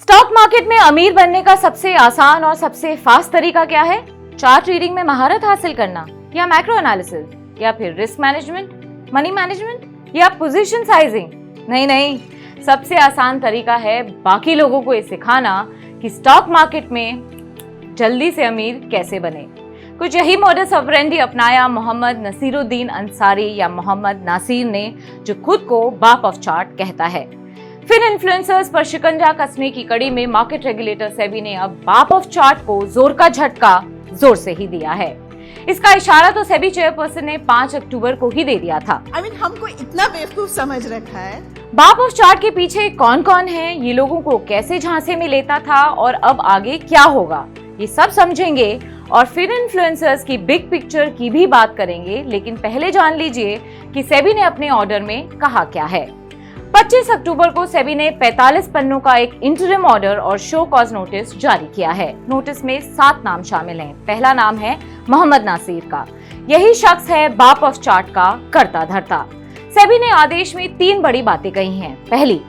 Stock market में अमीर बनने का सबसे आसान और सबसे फास्ट तरीका क्या है? चार्ट रीडिंग में महारत हासिल करना, या मैक्रो एनालिसिस, या फिर रिस्क मैनेजमेंट, मनी मैनेजमेंट, या पोजीशन साइजिंग? नहीं, सबसे आसान तरीका है बाकी लोगों को ये सिखाना कि स्टॉक मार्केट में जल्दी से अमीर कैसे बने। कुछ यही मॉडस ऑपरेंडी अपनाया मोहम्मद नसीरुद्दीन अंसारी या मोहम्मद नासिर ने, जो खुद को बाप ऑफ चार्ट कहता है। फिर इन्फ्लुएंसर्स पर शिकंजा कसने की कड़ी में मार्केट रेगुलेटर सेबी ने अब बाप ऑफ चार्ट को जोर का झटका जोर से ही दिया है। इसका इशारा तो सेबी चेयरपर्सन ने 5 अक्टूबर को ही दे दिया था। हमको इतना बेवकूफ समझ रखा है। बाप ऑफ चार्ट के पीछे कौन कौन है, ये लोगों को कैसे झांसे में लेता था और अब आगे क्या होगा, ये सब समझेंगे और फिर इन्फ्लुएंसर्स की बिग पिक्चर की भी बात करेंगे। लेकिन पहले जान लीजिए कि सेबी ने अपने ऑर्डर में कहा क्या है। 25 अक्टूबर को सेबी ने 45 पन्नों का एक इंटरिम ऑर्डर और शो कॉज नोटिस जारी किया है। नोटिस में 7 नाम शामिल हैं। पहला नाम है मोहम्मद नासिर का। यही शख्स है बाप ऑफ चार्ट का कर्ता धर्ता। सेबी ने आदेश में 3 बड़ी बातें कही हैं। पहली,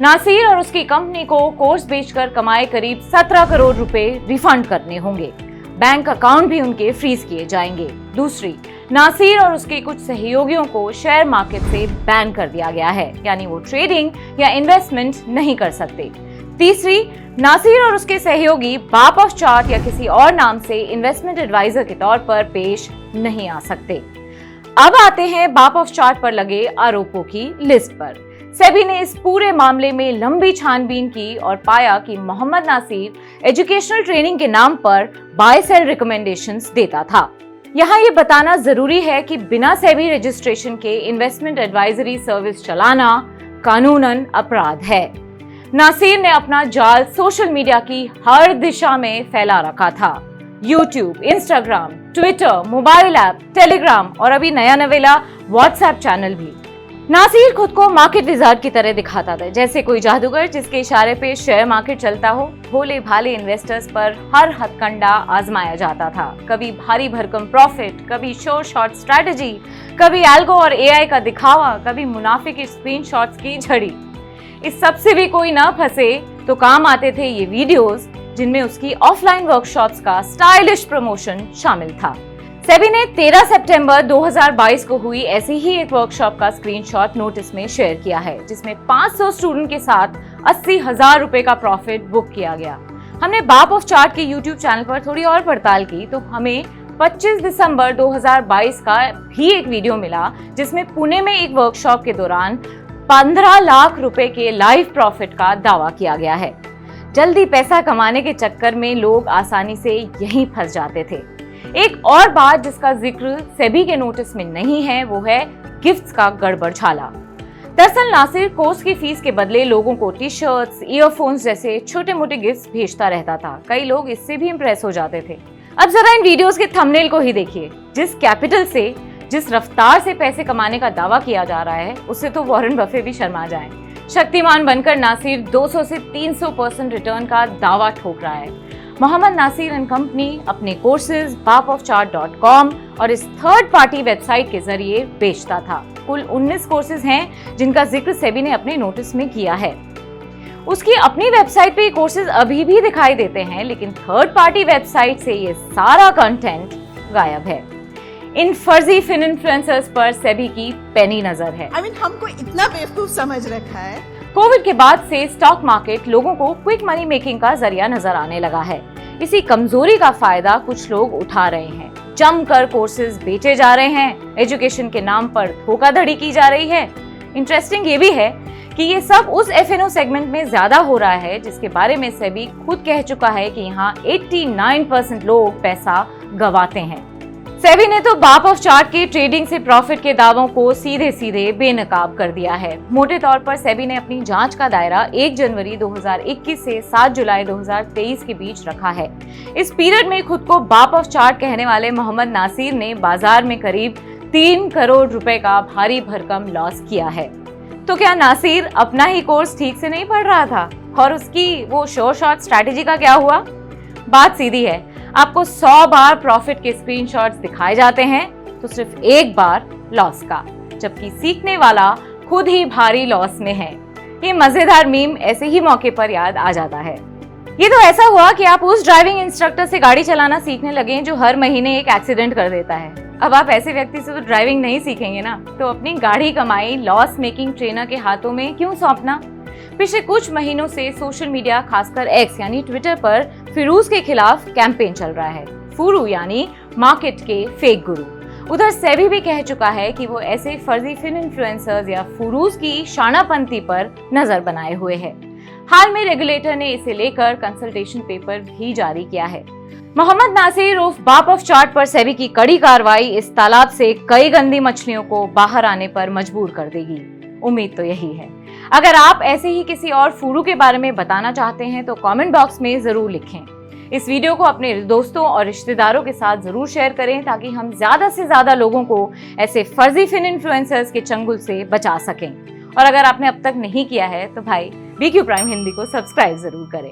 नासिर और उसकी कंपनी को कोर्स बेचकर कमाए करीब 17 करोड़ रुपए रिफंड करने होंगे। बैंक अकाउंट भी उनके फ्रीज किए जाएंगे। दूसरी, नासिर और उसके कुछ सहयोगियों को शेयर मार्केट से बैन कर दिया गया है, यानी वो ट्रेडिंग या इन्वेस्टमेंट नहीं कर सकते। तीसरी, नासिर और उसके सहयोगी बाप ऑफ चार्ट या किसी और नाम से इन्वेस्टमेंट एडवाइजर के तौर पर पेश नहीं आ सकते। अब आते हैं बाप ऑफ चार्ट पर लगे आरोपों की लिस्ट पर। सेबी ने इस पूरे मामले में लंबी छानबीन की और पाया कि मोहम्मद नासिर एजुकेशनल ट्रेनिंग के नाम पर बाय सेल रिकमेंडेशंस देता था। यहाँ ये बताना जरूरी है कि बिना सेबी रजिस्ट्रेशन के इन्वेस्टमेंट एडवाइजरी सर्विस चलाना कानूनन अपराध है। नासिर ने अपना जाल सोशल मीडिया की हर दिशा में फैला रखा था। YouTube, Instagram, Twitter, mobile app, Telegram और अभी नया नवेला व्हाट्सएप चैनल भी। नासिर खुद को मार्केट विजार्ड की तरह दिखाता था, जैसे कोई जादूगर जिसके इशारे पे शेयर मार्केट चलता हो। भोले भाले इन्वेस्टर्स पर हर हथकंडा आजमाया जाता था। कभी भारी भरकम प्रॉफिट, कभी शोर शॉर्ट स्ट्रेटजी, कभी एल्गो और एआई का दिखावा, कभी मुनाफे के स्क्रीनशॉट्स की झड़ी। इस सब से भी कोई ना फंसे तो काम आते थे ये वीडियोस, जिनमें उसकी ऑफलाइन वर्कशॉप्स का स्टाइलिश प्रमोशन शामिल था। सेबी ने 13 सितंबर 2022 को हुई ऐसी ही एक वर्कशॉप का स्क्रीनशॉट नोटिस में शेयर किया है, जिसमें 500 स्टूडेंट के साथ 80,000 रुपए का प्रॉफिट बुक किया गया। हमने बाप ऑफ चार्ट के यूट्यूब चैनल पर थोड़ी और पड़ताल की तो हमें 25 दिसंबर 2022 का भी एक वीडियो मिला, जिसमें पुणे में एक वर्कशॉप के दौरान 15 लाख रुपए के लाइव प्रॉफिट का दावा किया गया है। जल्दी पैसा कमाने के चक्कर में लोग आसानी से यहीं फंस जाते थे। एक और बात जिसका जिक्र सेबी के नोटिस में नहीं है, वो है गिफ्ट्स का गड़बड़झाला। दरअसल नासिर कोर्स की फीस के बदले लोगों को टी शर्ट्स, ईयरफोन्स जैसे छोटे मोटे गिफ्ट्स भेजता रहता था। कई लोग इससे भी इंप्रेस हो जाते थे। अब जरा इन वीडियोस के थंबनेल को ही देखिए। जिस कैपिटल से, जिस रफ्तार से पैसे कमाने का दावा किया जा रहा है, उससे तो वॉरेन बफे भी शर्मा जाएं। शक्तिमान बनकर नासिर 200 से 300% रिटर्न का दावा ठोक रहा है। मोहम्मद नासिर एंड कंपनी अपने कोर्सेज bapofchart.com और इस थर्ड पार्टी वेबसाइट के जरिए बेचता था। कुल 19 कोर्सेज हैं जिनका जिक्र सेबी ने अपने नोटिस में किया है। उसकी अपनी वेबसाइट पे ये कोर्सेज अभी भी दिखाई देते हैं, लेकिन थर्ड पार्टी वेबसाइट से ये सारा कंटेंट गायब है। इन फर्जी फिन इन्फ्लुएंसर्स पर सेबी की पैनी नजर है। हमको इतना बेवकूफ समझ रखा है। कोविड के बाद से स्टॉक मार्केट लोगों को क्विक मनी मेकिंग का जरिया नजर आने लगा है। इसी कमजोरी का फायदा कुछ लोग उठा रहे हैं। जमकर कोर्सेज बेचे जा रहे हैं, एजुकेशन के नाम पर धोखाधड़ी की जा रही है। इंटरेस्टिंग ये भी है कि ये सब उस एफएनओ सेगमेंट में ज्यादा हो रहा है, जिसके बारे में सेबी खुद कह चुका है कि यहाँ 89% लोग पैसा गंवाते हैं। सेबी ने तो बाप ऑफ चार्ट के ट्रेडिंग से प्रॉफिट के दावों को सीधे सीधे बेनकाब कर दिया है। मोटे तौर पर सेबी ने अपनी जांच का दायरा 1 जनवरी 2021 से 7 जुलाई 2023 के बीच रखा है। इस पीरियड में खुद को बाप ऑफ चार्ट कहने वाले मोहम्मद नासिर ने बाजार में करीब 3 करोड़ रुपए का भारी भरकम लॉस किया है। तो क्या नासिर अपना ही कोर्स ठीक से नहीं पढ़ रहा था? और उसकी वो शोर शॉर्ट स्ट्रैटेजी का क्या हुआ? बात सीधी है, आपको 100 बार प्रॉफिट के स्क्रीनशॉट्स दिखाए जाते हैं तो सिर्फ एक बार लॉस का, जबकि सीखने वाला खुद ही भारी लॉस में है। ये मजेदार मीम ऐसे ही मौके पर याद आ जाता है। ये तो ऐसा हुआ कि आप उस ड्राइविंग इंस्ट्रक्टर से गाड़ी चलाना सीखने लगे जो हर महीने एक एक्सीडेंट कर देता है। अब आप ऐसे व्यक्ति से तो ड्राइविंग नहीं सीखेंगे ना, तो अपनी गाड़ी कमाई लॉस मेकिंग ट्रेनर के हाथों में क्यों सौंपना। पिछले कुछ महीनों से सोशल मीडिया, खासकर एक्स यानी ट्विटर पर फिरूज के खिलाफ कैंपेन चल रहा है। फुरू यानी मार्केट के फेक गुरु। उधर सेबी भी कह चुका है कि वो ऐसे फर्जी फिन इन्फ्लुएंसर्स या फुरूज की शानापंती पर नजर बनाए हुए है। हाल में रेगुलेटर ने इसे लेकर कंसल्टेशन पेपर भी जारी किया है। मोहम्मद नासिर उर्फ बाप ऑफ चार्ट पर सेबी की कड़ी कार्रवाई इस तालाब से कई गंदी मछलियों को बाहर आने पर मजबूर कर देगी। उम्मीद तो यही है। अगर आप ऐसे ही किसी और फुरू के बारे में बताना चाहते हैं तो कमेंट बॉक्स में जरूर लिखें। इस वीडियो को अपने दोस्तों और रिश्तेदारों के साथ जरूर शेयर करें ताकि हम ज्यादा से ज्यादा लोगों को ऐसे फर्जी फिन इन्फ्लुएंसर्स के चंगुल से बचा सकें। और अगर आपने अब तक नहीं किया है तो भाई BQ प्राइम हिंदी को सब्सक्राइब जरूर करें।